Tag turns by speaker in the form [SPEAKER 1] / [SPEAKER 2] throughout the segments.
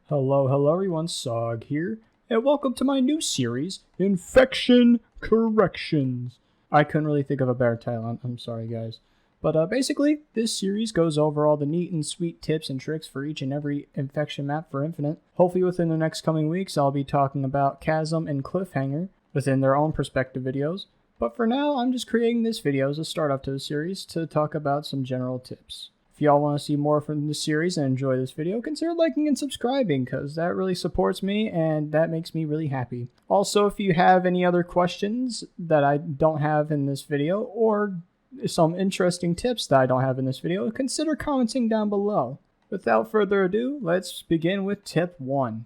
[SPEAKER 1] Hello everyone, Sog here, and welcome to my new series, Infection Corrections. I couldn't really think of a better title, I'm sorry guys. But basically, this series goes over all the neat and sweet tips and tricks for each and every infection map for Infinite. Hopefully within the next coming weeks, I'll be talking about Chasm and Cliffhanger within their own perspective videos. But for now, I'm just creating this video as a start up to the series to talk about some general tips. If y'all want to see more from this series and enjoy this video, consider liking and subscribing because that really supports me and that makes me really happy. Also, if you have any other questions that I don't have in this video or some interesting tips that I don't have in this video, consider commenting down below. Without further ado, let's begin with tip 1,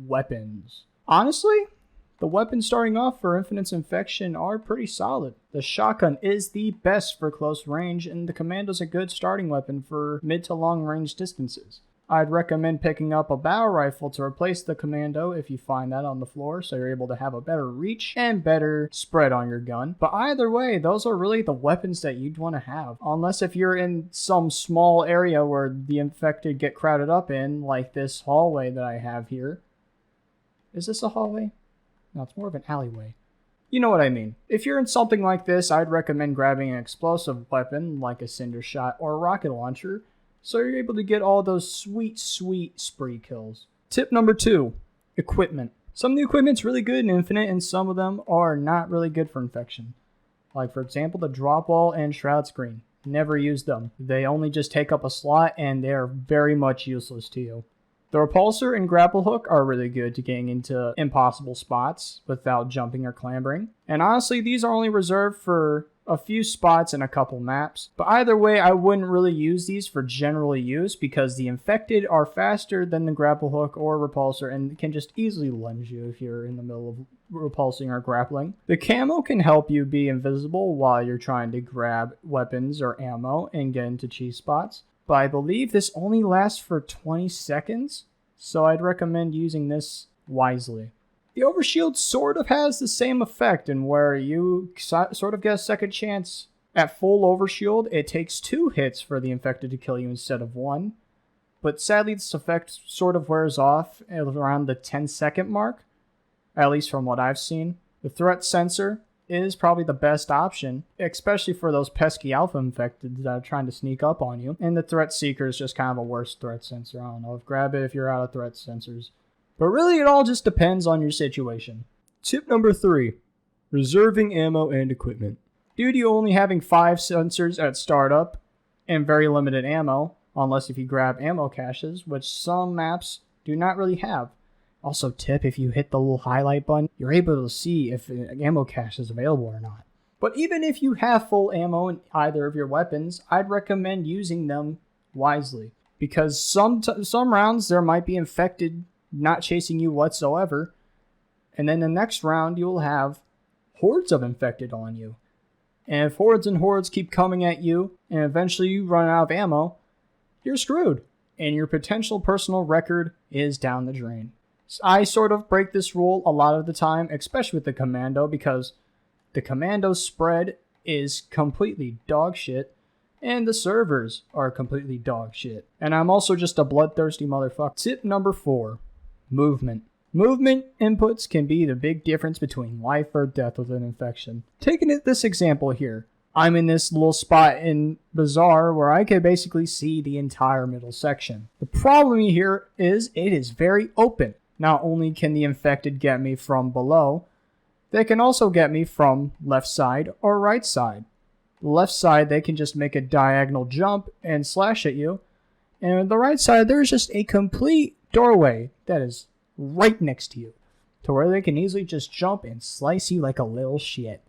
[SPEAKER 1] weapons. Honestly, the weapons starting off for Infinite's Infection are pretty solid. The shotgun is the best for close range, and the commando's a good starting weapon for mid to long range distances. I'd recommend picking up a battle rifle to replace the commando if you find that on the floor, so you're able to have a better reach and better spread on your gun. But either way, those are really the weapons that you'd want to have. Unless if you're in some small area where the infected get crowded up in, like this hallway that I have here. Is this a hallway? No, it's more of an alleyway. You know what I mean. If you're in something like this, I'd recommend grabbing an explosive weapon like a cinder shot or a rocket launcher so you're able to get all those sweet spree kills. Tip number 2, equipment. Some of the equipment's really good in Infinite and some of them are not really good for Infection. Like for example, the drop wall and shroud screen. Never use them. They only just take up a slot and they're very much useless to you. The repulsor and grapple hook are really good to getting into impossible spots without jumping or clambering. And honestly, these are only reserved for a few spots and a couple maps. But either way, I wouldn't really use these for general use because the infected are faster than the grapple hook or repulsor and can just easily lunge you if you're in the middle of repulsing or grappling. The camo can help you be invisible while you're trying to grab weapons or ammo and get into cheese spots. But I believe this only lasts for 20 seconds, so I'd recommend using this wisely. The overshield sort of has the same effect in where you sort of get a second chance. At full overshield, it takes 2 hits for the infected to kill you instead of 1. But sadly, this effect sort of wears off around the 10-second mark, at least from what I've seen. The threat sensor is probably the best option, especially for those pesky alpha infected that are trying to sneak up on you. And the threat seeker is just kind of a worse threat sensor. I don't know, grab it if you're out of threat sensors. But really it all just depends on your situation. Tip number 3, reserving ammo and equipment. Due to you only having 5 sensors at startup and very limited ammo, unless if you grab ammo caches, which some maps do not really have. Also tip, if you hit the little highlight button, you're able to see if an ammo cache is available or not. But even if you have full ammo in either of your weapons, I'd recommend using them wisely. Because some rounds there might be infected not chasing you whatsoever, and then the next round you'll have hordes of infected on you. And if hordes and hordes keep coming at you, and eventually you run out of ammo, you're screwed. And your potential personal record is down the drain. I sort of break this rule a lot of the time, especially with the commando, because the commando spread is completely dog shit, and the servers are completely dog shit. And I'm also just a bloodthirsty motherfucker. Tip number 4, movement. Movement inputs can be the big difference between life or death with an infection. Taking this example here, I'm in this little spot in Bazaar where I can basically see the entire middle section. The problem here is it is very open. Not only can the infected get me from below, they can also get me from left side or right side. The left side, they can just make a diagonal jump and slash at you. And on the right side, there's just a complete doorway that is right next to you, to where they can easily just jump and slice you like a little shit.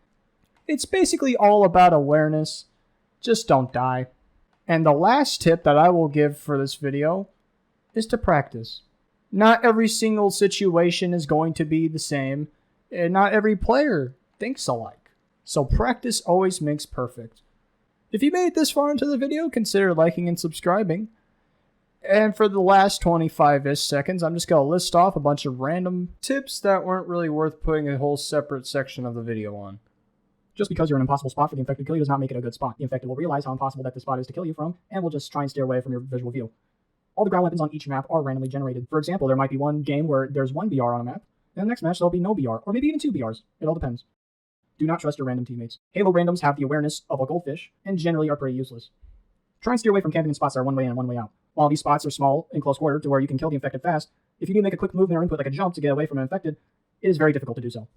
[SPEAKER 1] It's basically all about awareness. Just don't die. And the last tip that I will give for this video is to practice. Not every single situation is going to be the same, and not every player thinks alike. So practice always makes perfect. If you made it this far into the video, consider liking and subscribing. And for the last 25-ish seconds, I'm just going to list off a bunch of random tips that weren't really worth putting a whole separate section of the video on. Just because you're in an impossible spot for the infected to kill you does not make it a good spot. The infected will realize how impossible that the spot is to kill you from, and will just try and steer away from your visual view. All the ground weapons on each map are randomly generated. For example, there might be one game where there's one BR on a map, and the next match there'll be no BR, or maybe even 2 BRs. It all depends. Do not trust your random teammates. Halo randoms have the awareness of a goldfish, and generally are pretty useless. Try and steer away from camping in spots that are one way in and one way out. While these spots are small and close quarter to where you can kill the infected fast, if you need to make a quick move in their input like a jump to get away from an infected, it is very difficult to do so.